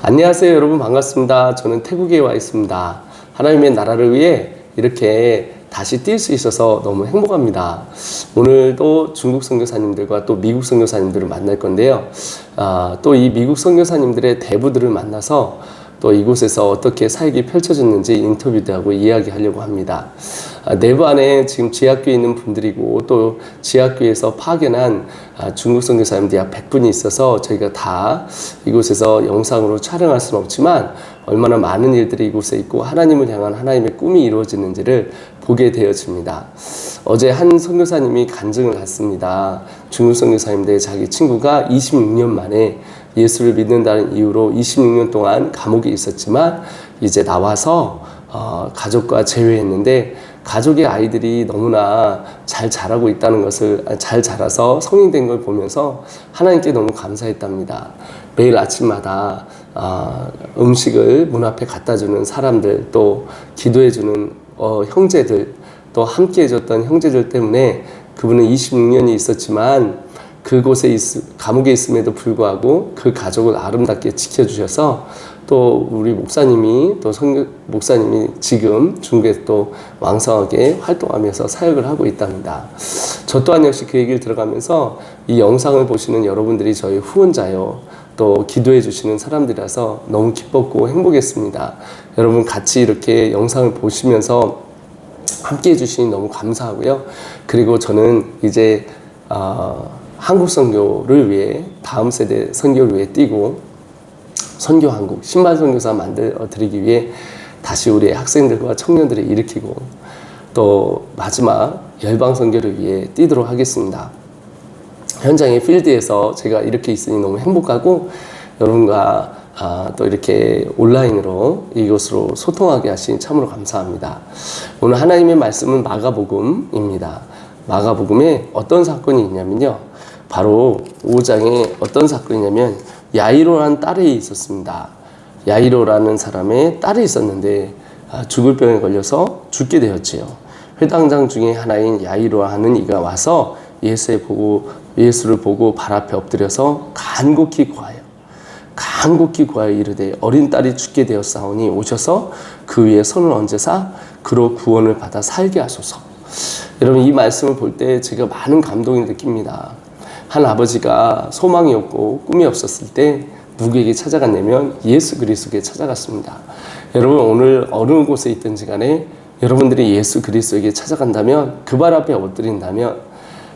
안녕하세요 여러분, 반갑습니다. 저는 태국에 와 있습니다. 하나님의 나라를 위해 이렇게 다시 뛸 수 있어서 너무 행복합니다. 오늘도 중국 선교사님들과 또 미국 선교사님들을 만날 건데요. 또 이 미국 선교사님들의 대부들을 만나서 또 이곳에서 어떻게 사역이 펼쳐졌는지 인터뷰도 하고 이야기하려고 합니다. 내부 안에 지금 지하교에 있는 분들이고 또 지하교에서 파견한 중국 선교사님들이 약 100분이 있어서 저희가 다 이곳에서 영상으로 촬영할 수는 없지만 얼마나 많은 일들이 이곳에 있고 하나님을 향한 하나님의 꿈이 이루어지는지를 보게 되어집니다. 어제 한 선교사님이 간증을 했습니다. 중국 선교사님들 자기 친구가 26년 만에 예수를 믿는다는 이유로 26년 동안 감옥에 있었지만 이제 나와서 가족과 재회했는데 가족의 아이들이 너무나 잘 자라고 있다는 것을, 잘 자라서 성인된 걸 보면서 하나님께 너무 감사했답니다. 매일 아침마다 음식을 문 앞에 갖다 주는 사람들, 또 기도해 주는 형제들, 또 함께 해줬던 형제들 때문에 그분은 26년이 있었지만 그곳에 감옥에 있음에도 불구하고 그 가족을 아름답게 지켜주셔서 또 우리 목사님이 목사님이 지금 중국에 또 왕성하게 활동하면서 사역을 하고 있답니다. 저 또한 역시 그 얘기를 들어가면서 이 영상을 보시는 여러분들이 저희 후원자요, 또 기도해 주시는 사람들이라서 너무 기뻤고 행복했습니다. 여러분 같이 이렇게 영상을 보시면서 함께 해주시니 너무 감사하고요. 그리고 저는 이제 한국 선교를 위해, 다음 세대 선교를 위해 뛰고 선교 한국 신발 선교사 만들어 드리기 위해 다시 우리 학생들과 청년들을 일으키고 또 마지막 열방 선교를 위해 뛰도록 하겠습니다. 현장의 필드에서 제가 이렇게 있으니 너무 행복하고 여러분과 또 이렇게 온라인으로 이곳으로 소통하게 하신 참으로 감사합니다. 오늘 하나님의 말씀은 마가복음입니다. 마가복음에 어떤 사건이 있냐면요, 바로 5장에 어떤 사건이냐면 야이로라는 딸이 있었습니다. 야이로라는 사람의 딸이 있었는데 죽을 병에 걸려서 죽게 되었지요. 회당장 중에 하나인 야이로라 하는 이가 와서 예수를 보고 발 앞에 엎드려서 간곡히 구하여 이르되 어린 딸이 죽게 되었사오니 오셔서 그 위에 손을 얹으사 그로 구원을 받아 살게 하소서. 여러분, 이 말씀을 볼 때 제가 많은 감동을 느낍니다. 한 아버지가 소망이 없고 꿈이 없었을 때 누구에게 찾아갔냐면 예수 그리스도에게 찾아갔습니다. 여러분, 오늘 어느 곳에 있든지 간에 여러분들이 예수 그리스도에게 찾아간다면, 그 발 앞에 엎드린다면,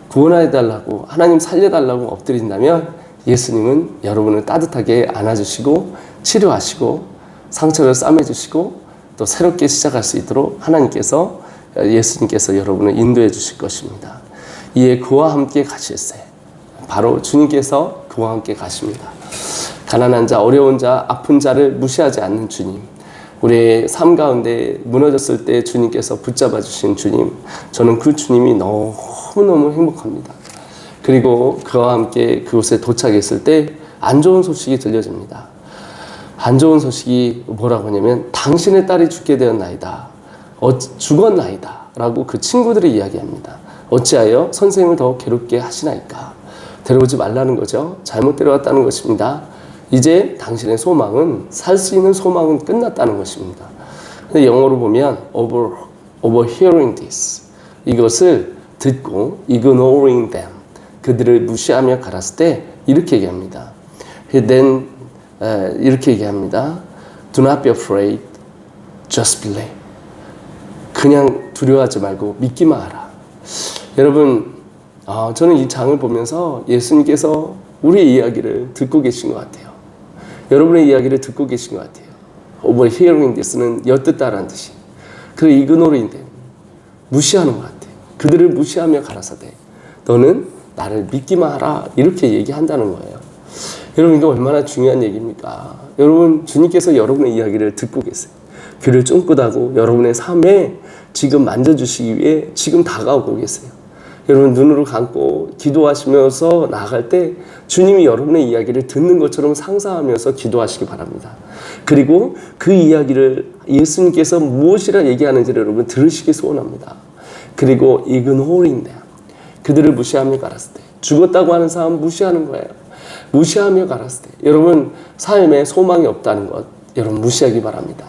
구원해달라고, 하나님 살려달라고 엎드린다면 예수님은 여러분을 따뜻하게 안아주시고 치료하시고 상처를 싸매주시고 또 새롭게 시작할 수 있도록 예수님께서 여러분을 인도해 주실 것입니다. 이에 그와 함께 가실세. 바로 주님께서 그와 함께 가십니다. 가난한 자, 어려운 자, 아픈 자를 무시하지 않는 주님, 우리의 삶 가운데 무너졌을 때 주님께서 붙잡아 주신 주님, 저는 그 주님이 너무너무 행복합니다. 그리고 그와 함께 그곳에 도착했을 때 안 좋은 소식이 들려집니다. 안 좋은 소식이 뭐라고 하냐면 당신의 딸이 죽게 되었나이다, 죽었나이다 라고 그 친구들이 이야기합니다. 어찌하여 선생님을 더 괴롭게 하시나이까. 데려오지 말라는 거죠. 잘못 데려왔다는 것입니다. 이제 당신의 소망은, 살 수 있는 소망은 끝났다는 것입니다. 근데 영어로 보면 overhearing this, 이것을 듣고 ignoring them, 그들을 무시하며 갈았을 때 이렇게 얘기합니다. Then 이렇게 얘기합니다. Do not be afraid, just believe. 그냥 두려워하지 말고 믿기만 하라. 여러분, 저는 이 장을 보면서 예수님께서 우리의 이야기를 듣고 계신 것 같아요. 여러분의 이야기를 듣고 계신 것 같아요. Overhearing this는 엿듣다라는 뜻이. 그리고 ignoring them, 무시하는 것 같아요. 그들을 무시하며 가라사대 너는 나를 믿기만 하라, 이렇게 얘기한다는 거예요. 여러분, 이게 얼마나 중요한 얘기입니까? 여러분, 주님께서 여러분의 이야기를 듣고 계세요. 귀를 쫑긋하고 여러분의 삶에 지금 만져주시기 위해 지금 다가오고 계세요. 여러분, 눈으로 감고 기도하시면서 나아갈 때 주님이 여러분의 이야기를 듣는 것처럼 상상하면서 기도하시기 바랍니다. 그리고 그 이야기를 예수님께서 무엇이라 얘기하는지를 여러분 들으시기 소원합니다. 그리고 ignoring them, 그들을 무시하며 갈았을 때 죽었다고 하는 사람 무시하는 거예요. 무시하며 가라사대. 여러분 삶에 소망이 없다는 것 여러분 무시하기 바랍니다.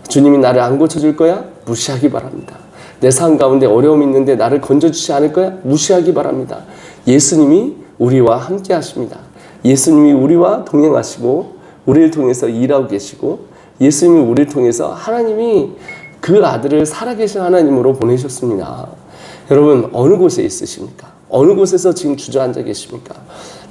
주님이 나를 안 고쳐줄 거야? 무시하기 바랍니다. 내 삶 가운데 어려움이 있는데 나를 건져주지 않을 거야? 무시하기 바랍니다. 예수님이 우리와 함께 하십니다. 예수님이 우리와 동행하시고 우리를 통해서 일하고 계시고 예수님이 우리를 통해서 하나님이 그 아들을 살아계신 하나님으로 보내셨습니다. 여러분 어느 곳에 있으십니까? 어느 곳에서 지금 주저앉아 계십니까?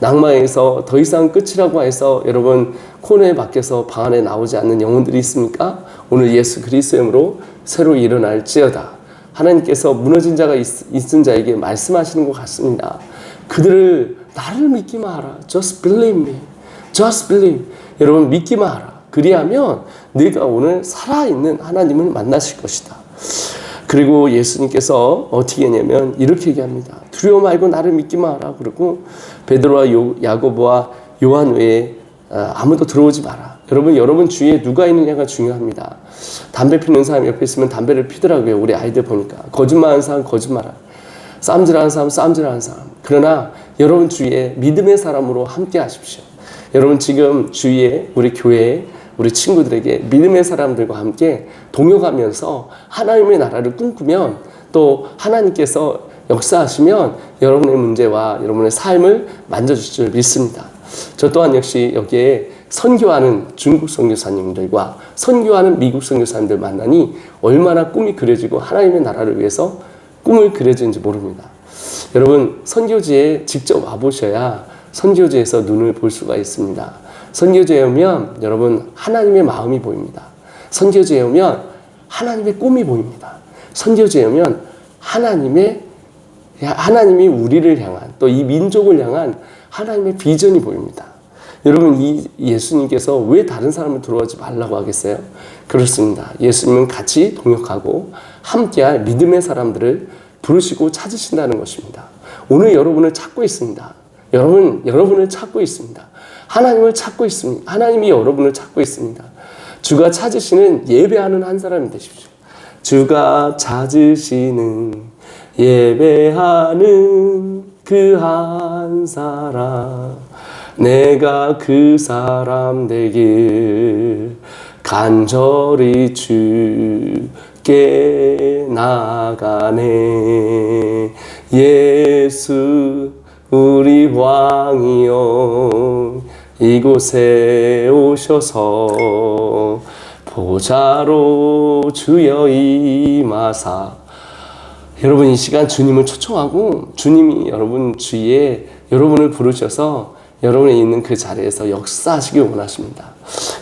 낙마에서 더 이상 끝이라고 해서 여러분 코너에 밖에서 방 안에 나오지 않는 영혼들이 있습니까? 오늘 예수 그리스도의 이름으로 새로 일어날지어다. 하나님께서 무너진 자가 있은 자에게 말씀하시는 것 같습니다. 그들을 나를 믿기만 하라. Just believe me. Just believe. 여러분 믿기만 하라. 그리하면 네가 오늘 살아있는 하나님을 만나실 것이다. 그리고 예수님께서 어떻게 했냐면 이렇게 얘기합니다. 두려워 말고 나를 믿기만 하라. 그리고 베드로와 야고보와 요한 외에 아무도 들어오지 마라. 여러분 주위에 누가 있느냐가 중요합니다. 담배 피는 사람 옆에 있으면 담배를 피더라고요. 우리 아이들 보니까. 거짓말하는 사람 거짓말하라. 쌈질하는 사람 쌈질하는 사람. 그러나 여러분 주위에 믿음의 사람으로 함께 하십시오. 여러분 지금 주위에 우리 교회에 우리 친구들에게 믿음의 사람들과 함께 동역하면서 하나님의 나라를 꿈꾸면 또 하나님께서 역사하시면 여러분의 문제와 여러분의 삶을 만져주실 줄 믿습니다. 저 또한 역시 여기에 선교하는 중국 선교사님들과 선교하는 미국 선교사님들 만나니 얼마나 꿈이 그려지고 하나님의 나라를 위해서 꿈을 그려지는지 모릅니다. 여러분 선교지에 직접 와보셔야 선교지에서 눈을 볼 수가 있습니다. 선교지에 오면 여러분 하나님의 마음이 보입니다. 선교지에 오면 하나님의 꿈이 보입니다. 선교지에 오면 하나님이 우리를 향한 또 이 민족을 향한 하나님의 비전이 보입니다. 여러분 이 예수님께서 왜 다른 사람을 들어오지 말라고 하겠어요? 그렇습니다. 예수님은 같이 동역하고 함께할 믿음의 사람들을 부르시고 찾으신다는 것입니다. 오늘 여러분을 찾고 있습니다. 여러분을 찾고 있습니다. 하나님을 찾고 있습니다. 하나님이 여러분을 찾고 있습니다. 주가 찾으시는 예배하는 한 사람이 되십시오. 주가 찾으시는 예배하는 그 한 사람 내가 그 사람 되길 간절히 주께 나가네. 예수 우리 왕이여 이곳에 오셔서 보좌로 주여 임하사. 여러분 이 시간 주님을 초청하고 주님이 여러분 주위에 여러분을 부르셔서 여러분이 있는 그 자리에서 역사하시길 원하십니다.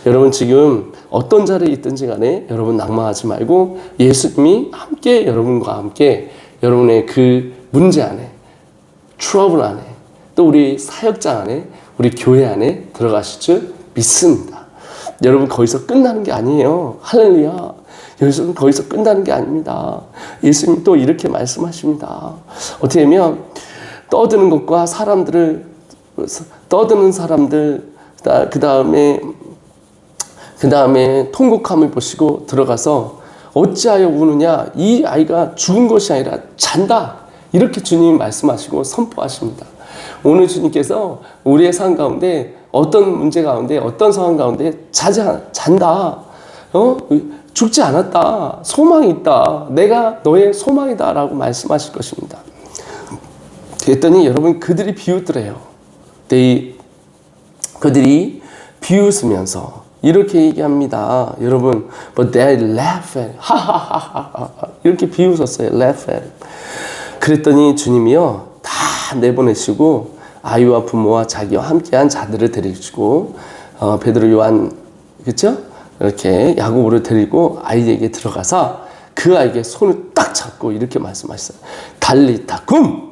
여러분 지금 어떤 자리에 있든지 간에 여러분 낙망하지 말고 예수님이 함께 여러분과 함께 여러분의 그 문제 안에 트러블 안에 또 우리 사역장 안에 우리 교회 안에 들어가실 줄 믿습니다. 여러분 거기서 끝나는 게 아니에요. 할렐루야. 여기서 거기서 끝나는 게 아닙니다. 예수님 또 이렇게 말씀하십니다. 어떻게 하면 떠드는 것과 떠드는 사람들 그 다음에 통곡함을 보시고 들어가서 어찌하여 우느냐 이 아이가 죽은 것이 아니라 잔다. 이렇게 주님이 말씀하시고 선포하십니다. 오늘 주님께서 우리의 삶 가운데 어떤 문제 가운데 어떤 상황 가운데 잔다. 죽지 않았다. 소망이 있다. 내가 너의 소망이다 라고 말씀하실 것입니다. 그랬더니 여러분 그들이 비웃더래요. 그들이 비웃으면서 이렇게 얘기합니다. 여러분, but they laugh at it. 하하하하. 이렇게 비웃었어요. laugh at it. 그랬더니 주님이요 다 내보내시고 아이와 부모와 자기와 함께한 자들을 데리시고 베드로 요한 그렇죠? 이렇게 야고보를 데리고 아이에게 들어가서 그 아이에게 손을 딱 잡고 이렇게 말씀하셨어요. 달리타 쿰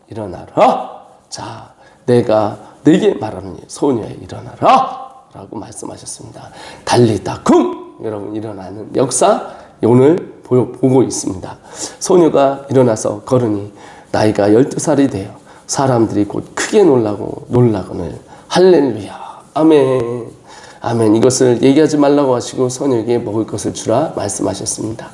일어나라. 자, 내가 네게 말하노니 소녀야 일어나라 라고 말씀하셨습니다. 달리타 쿰 여러분 일어나는 역사 오늘 보고 있습니다. 소녀가 일어나서 걸으니 나이가 12살이 되어 사람들이 곧 크게 놀라거늘 할렐루야 아멘. 아멘. 이것을 얘기하지 말라고 하시고 소녀에게 먹을 것을 주라 말씀하셨습니다.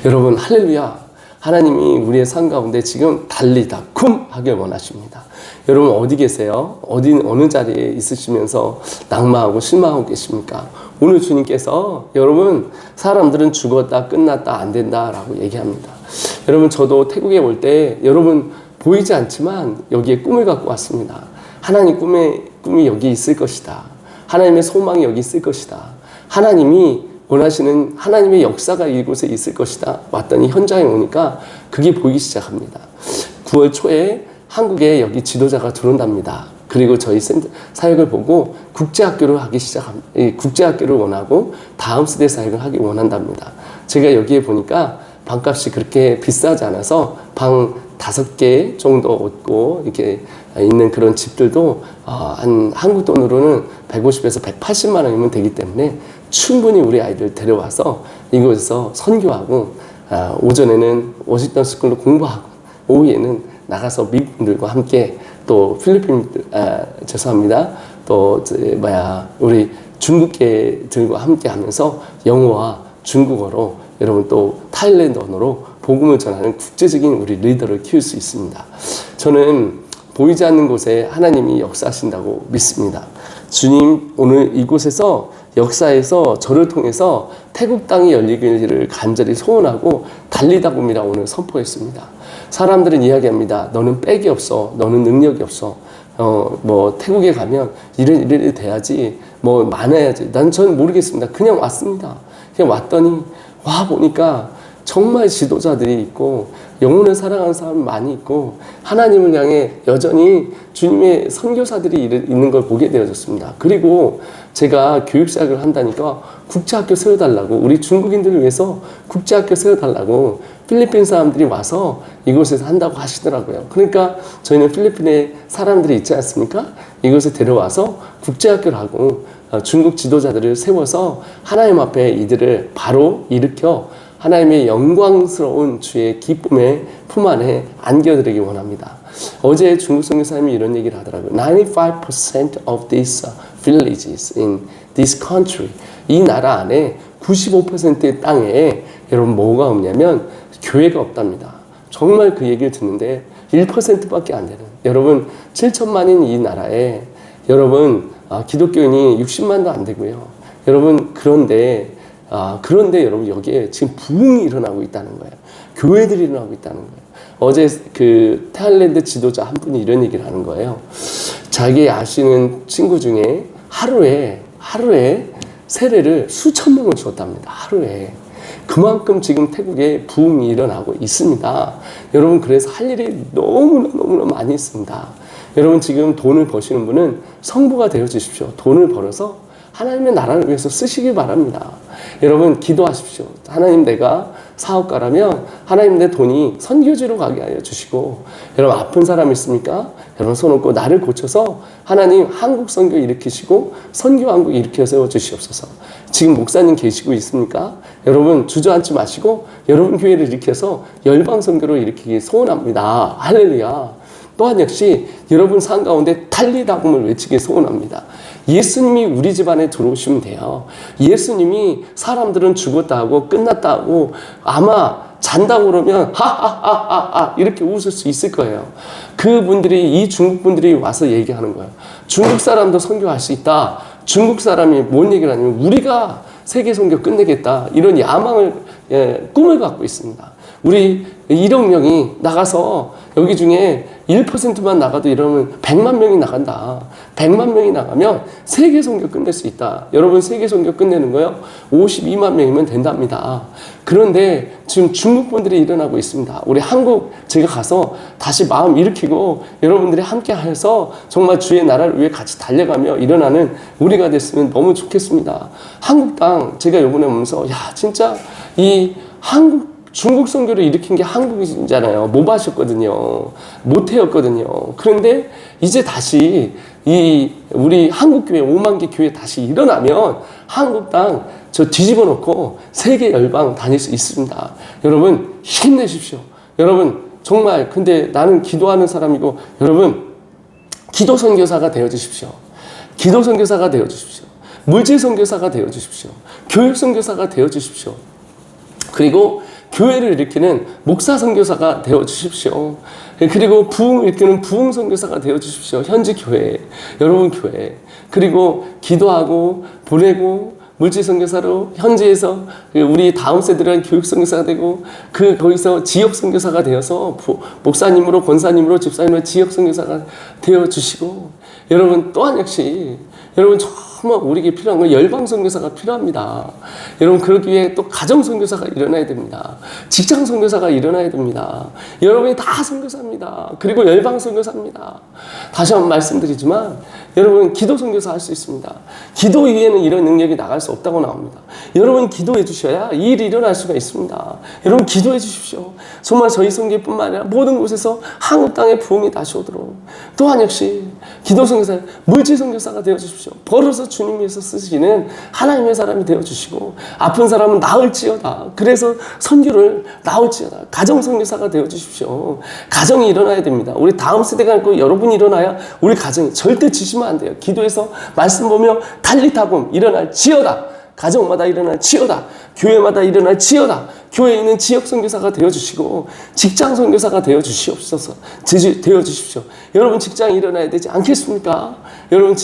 여러분 할렐루야. 하나님이 우리의 삶 가운데 지금 달리다 쿰 하길 원하십니다. 여러분 어디 계세요? 어느 자리에 있으시면서 낙마하고 실망하고 계십니까? 오늘 주님께서 여러분 사람들은 죽었다 끝났다 안 된다 라고 얘기합니다. 여러분 저도 태국에 올 때 여러분 보이지 않지만 여기에 꿈을 갖고 왔습니다. 하나님 꿈이 여기 있을 것이다. 하나님의 소망이 여기 있을 것이다. 하나님이 원하시는 하나님의 역사가 이곳에 있을 것이다. 왔더니 현장에 오니까 그게 보이기 시작합니다. 9월 초에 한국에 여기 지도자가 들어온답니다. 그리고 저희 사역을 보고 국제학교를 하기 시작합니다. 국제학교를 원하고 다음 세대 사역을 하기 원한답니다. 제가 여기에 보니까 방값이 그렇게 비싸지 않아서 방 5개 정도 얻고 이렇게 있는 그런 집들도 한 한국 돈으로는 150에서 180만 원이면 되기 때문에 충분히 우리 아이들 데려와서 이곳에서 선교하고 오전에는 워싱턴 스쿨로 공부하고 오후에는 나가서 미국 분들과 함께 또 필리핀 죄송합니다. 또 우리 중국계들과 함께 하면서 영어와 중국어로 여러분 또 타일랜드 언어로 복음을 전하는 국제적인 우리 리더를 키울 수 있습니다. 저는 보이지 않는 곳에 하나님이 역사하신다고 믿습니다. 주님 오늘 이곳에서 역사에서 저를 통해서 태국 땅이 열리기를 간절히 소원하고 달리다 봄이라 오늘 선포했습니다. 사람들은 이야기합니다. 너는 백이 없어. 너는 능력이 없어. 태국에 가면 이래 돼야지. 많아야지. 전 모르겠습니다. 그냥 왔습니다. 그냥 왔더니 와 보니까 정말 지도자들이 있고 영혼을 사랑하는 사람이 많이 있고 하나님을 향해 여전히 주님의 선교사들이 있는 걸 보게 되어졌습니다. 그리고 제가 교육사역을 한다니까 국제학교 세워달라고 우리 중국인들을 위해서 국제학교 세워달라고 필리핀 사람들이 와서 이곳에서 한다고 하시더라고요. 그러니까 저희는 필리핀에 사람들이 있지 않습니까? 이곳에 데려와서 국제학교를 하고 중국 지도자들을 세워서 하나님 앞에 이들을 바로 일으켜 하나님의 영광스러운 주의 기쁨의 품 안에 안겨드리기 원합니다. 어제 중국 선교사님이 이런 얘기를 하더라고요. 95% of these villages in this country. 이 나라 안에 95%의 땅에 여러분 뭐가 없냐면 교회가 없답니다. 정말 그 얘기를 듣는데 1%밖에 안 되는 여러분 7천만인 이 나라에 여러분 기독교인이 60만도 안 되고요. 여러분 그런데 여러분 여기에 지금 부흥이 일어나고 있다는 거예요. 교회들이 일어나고 있다는 거예요. 어제 그 타일랜드 지도자 한 분이 이런 얘기를 하는 거예요. 자기 아시는 친구 중에 하루에 세례를 수천 명을 주었답니다. 하루에. 그만큼 지금 태국에 부흥이 일어나고 있습니다. 여러분 그래서 할 일이 너무나 많이 있습니다. 여러분 지금 돈을 버시는 분은 성부가 되어 주십시오. 돈을 벌어서 하나님의 나라를 위해서 쓰시길 바랍니다. 여러분 기도하십시오. 하나님 내가 사업가라면 하나님 내 돈이 선교지로 가게 하여 주시고 여러분 아픈 사람 있습니까? 여러분 손 얹고 나를 고쳐서 하나님 한국 선교 일으키시고 선교 한국 일으켜 세워 주시옵소서. 지금 목사님 계시고 있습니까? 여러분 주저앉지 마시고 여러분 교회를 일으켜서 열방 선교로 일으키기 소원합니다. 할렐루야. 또한 역시 여러분 삶 가운데 달리다금을 외치기 소원합니다. 예수님이 우리 집안에 들어오시면 돼요. 예수님이 사람들은 죽었다 하고 끝났다 하고 아마 잔다고 그러면 하하하하하 이렇게 웃을 수 있을 거예요. 이 중국 분들이 와서 얘기하는 거예요. 중국 사람도 선교할 수 있다. 중국 사람이 뭔 얘기를 하냐면 우리가 세계 선교 끝내겠다. 이런 꿈을 갖고 있습니다. 우리 1억 명이 나가서 여기 중에 1%만 나가도 이러면 100만 명이 나간다. 100만 명이 나가면 세계 선교 끝낼 수 있다. 여러분 세계 선교 끝내는 거요. 52만 명이면 된답니다. 그런데 지금 중국 분들이 일어나고 있습니다. 우리 한국 제가 가서 다시 마음 일으키고 여러분들이 함께 해서 정말 주의 나라를 위해 같이 달려가며 일어나는 우리가 됐으면 너무 좋겠습니다. 한국 땅 제가 이번에 오면서 진짜 이 중국 선교를 일으킨 게 한국이잖아요. 못 하셨거든요. 모태였거든요. 그런데 이제 다시 우리 한국교회 5만 개 교회 다시 일어나면 한국 땅 저 뒤집어 놓고 세계 열방 다닐 수 있습니다. 여러분 힘내십시오. 여러분 정말 근데 나는 기도하는 사람이고 여러분 기도 선교사가 되어 주십시오. 기도 선교사가 되어 주십시오. 물질 선교사가 되어 주십시오. 교육 선교사가 되어 주십시오. 그리고 교회를 일으키는 목사 선교사가 되어 주십시오. 그리고 부흥을 일으키는 부흥 선교사가 되어 주십시오. 현지 교회, 여러분 교회. 그리고 기도하고 보내고 물질 선교사로 현지에서 우리 다음 세대를 교육 선교사가 되고 거기서 지역 선교사가 되어서 목사님으로 권사님으로 집사님으로 지역 선교사가 되어 주시고, 여러분 또한 역시 여러분 정말 우리에게 필요한 건 열방 선교사가 필요합니다. 여러분 그러기 위해 또 가정 선교사가 일어나야 됩니다. 직장 선교사가 일어나야 됩니다. 여러분이 다 선교사입니다. 그리고 열방 선교사입니다. 다시 한번 말씀드리지만 여러분 기도 선교사 할 수 있습니다. 기도 위에는 이런 능력이 나갈 수 없다고 나옵니다. 여러분 기도해 주셔야 이 일이 일어날 수가 있습니다. 여러분 기도해 주십시오. 정말 저희 선교뿐만 아니라 모든 곳에서 한국 땅에 부흥이 다시 오도록, 또한 역시 기도 선교사, 물질 선교사가 되어 주십시오. 벌어서 주님께서 쓰시는 하나님의 사람이 되어 주시고, 아픈 사람은 나을지어다. 그래서 선교를 나을지어다. 가정 선교사가 되어 주십시오. 가정이 일어나야 됩니다. 우리 다음 세대가 있고 여러분이 일어나야 우리 가정이 절대 지시면 안 돼요. 기도해서 말씀 보며 달리다금 일어날지어다. 가정마다 일어날지어다. 교회마다 일어날지어다. 교회에 있는 지역 선교사가 되어주시고 직장 선교사가 되어주시옵소서. 되어주십시오. 여러분 직장이 일어나야 되지 않겠습니까? 여러분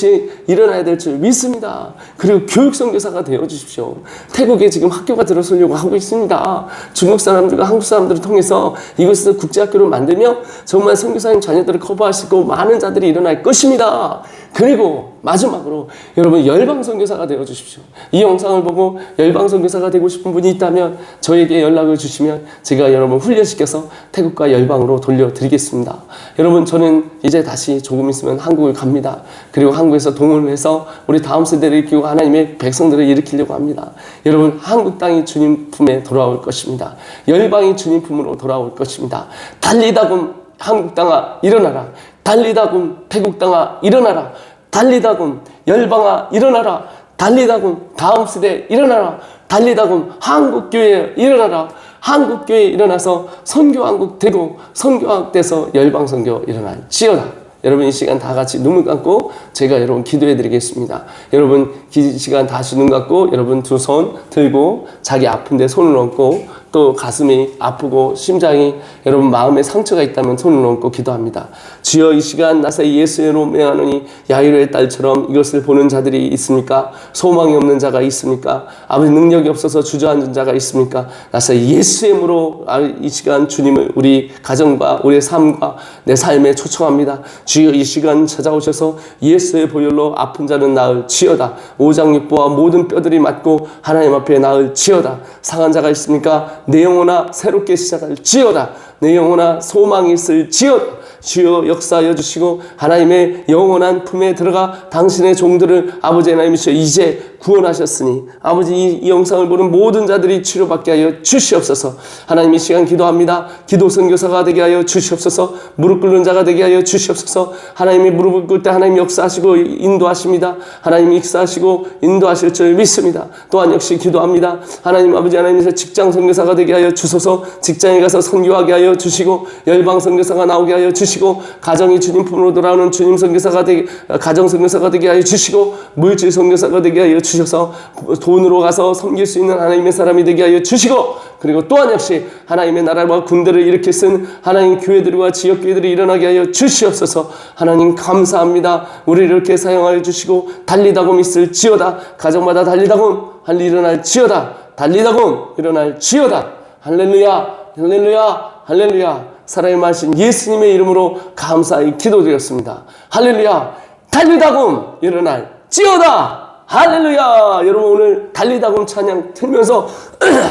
일어나야 될 줄 믿습니다. 그리고 교육 선교사가 되어주십시오. 태국에 지금 학교가 들어서려고 하고 있습니다. 중국 사람들과 한국 사람들을 통해서 이곳에서 국제학교를 만들며 정말 선교사님 자녀들을 커버할 수 있고 많은 자들이 일어날 것입니다. 그리고 마지막으로 여러분 열방 선교사가 되어주십시오. 이 영상을 보고 열방 선교사가 되고 싶은 분이 있다면 저에게 연락을 주시면 제가 여러분 훈련시켜서 태국과 열방으로 돌려드리겠습니다. 여러분 저는 이제 다시 조금 있으면 한국을 갑니다. 그리고 한국에서 동원을 해서 우리 다음 세대를 일으키고 하나님의 백성들을 일으키려고 합니다. 여러분 한국 땅이 주님 품에 돌아올 것입니다. 열방이 주님 품으로 돌아올 것입니다. 달리다금 한국 땅아 일어나라. 달리다금 태국 땅아 일어나라. 달리다금 열방아 일어나라. 달리다금 다음 세대 일어나라. 달리다금 한국교회 일어나라. 한국교회 일어나서 선교왕국 되고 선교왕국 돼서 열방선교 일어날지어다. 여러분 이 시간 다 같이 눈을 감고 제가 여러분 기도해 드리겠습니다. 여러분 이 시간 다시 눈 감고 여러분 두 손 들고 자기 아픈데 손을 얹고 또 가슴이 아프고 심장이 여러분 마음에 상처가 있다면 손을 얹고 기도합니다. 주여 이 시간 나사 예수의 이름으로 명하노니 야이로의 딸처럼 이것을 보는 자들이 있습니까? 소망이 없는 자가 있습니까? 아버지 능력이 없어서 주저앉은 자가 있습니까? 나사 예수의 이름으로 이 시간 주님을 우리 가정과 우리의 삶과 내 삶에 초청합니다. 주여 이 시간 찾아오셔서 예수의 보혈로 아픈 자는 나을지어다. 오장육부와 모든 뼈들이 맞고 하나님 앞에 나을지어다. 상한 자가 있습니까? 내 영혼아 새롭게 시작할지어다. 내 영혼아 소망이 있을지어다. 주여 역사하여 주시고 하나님의 영원한 품에 들어가 당신의 종들을 아버지 하나님이시여 이제 구원하셨으니 아버지 이 영상을 보는 모든 자들이 치료받게 하여 주시옵소서. 하나님 이 시간 기도합니다. 기도 선교사가 되게 하여 주시옵소서. 무릎 꿇는 자가 되게 하여 주시옵소서. 하나님이 무릎을 꿇을 때 하나님 역사하시고 인도하십니다. 하나님이 역사하시고 인도하실 줄 믿습니다. 또한 역시 기도합니다. 하나님 아버지 하나님께서 직장 선교사가 되게 하여 주소서. 직장에 가서 선교하게 하여 주시고 열방 선교사가 나오게 하여 주시고 가정이 주님 품으로 돌아오는 주님 선교사가 되게 가정 선교사가 되게 하여 주시고 물질 선교사가 되게 하여 주셔서 돈으로 가서 섬길 수 있는 하나님의 사람이 되게 하여 주시고 그리고 또한 역시 하나님의 나라와 군대를 일으켜 쓴 하나님 교회들과 지역교회들이 일어나게 하여 주시옵소서. 하나님 감사합니다. 우리를 이렇게 사용하여 주시고 달리다금 있을지어다. 가정마다 달리다금 일어날지어다. 달리다금 일어날지어다. 할렐루야 할렐루야 할렐루야. 살아있는 말씀 예수님의 이름으로 감사히 기도드렸습니다. 할렐루야. 달리다금 일어날지어다. 할렐루야. 여러분 오늘 달리다금 찬양 틀면서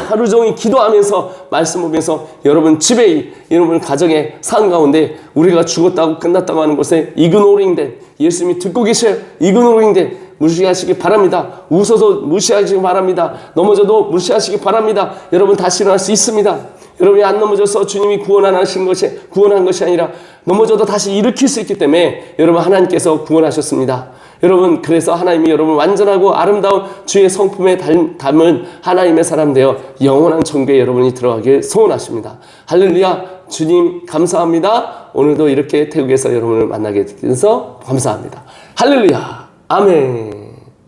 하루 종일 기도하면서 말씀 보면서 여러분 집에 여러분 가정의 삶 가운데 우리가 죽었다고 끝났다고 하는 것에 이그노링된 예수님이 듣고 계셔요. 이그노링된 무시하시기 바랍니다. 웃어도 무시하시기 바랍니다. 넘어져도 무시하시기 바랍니다. 여러분 다시 일어날 수 있습니다. 여러분이 안 넘어져서 주님이 구원한 것이 아니라 넘어져도 다시 일으킬 수 있기 때문에 여러분 하나님께서 구원하셨습니다. 여러분 그래서 하나님이 여러분 완전하고 아름다운 주의 성품에 담은 하나님의 사람 되어 영원한 천국에 여러분이 들어가길 소원하십니다. 할렐루야. 주님 감사합니다. 오늘도 이렇게 태국에서 여러분을 만나게 돼서 감사합니다. 할렐루야. 아멘.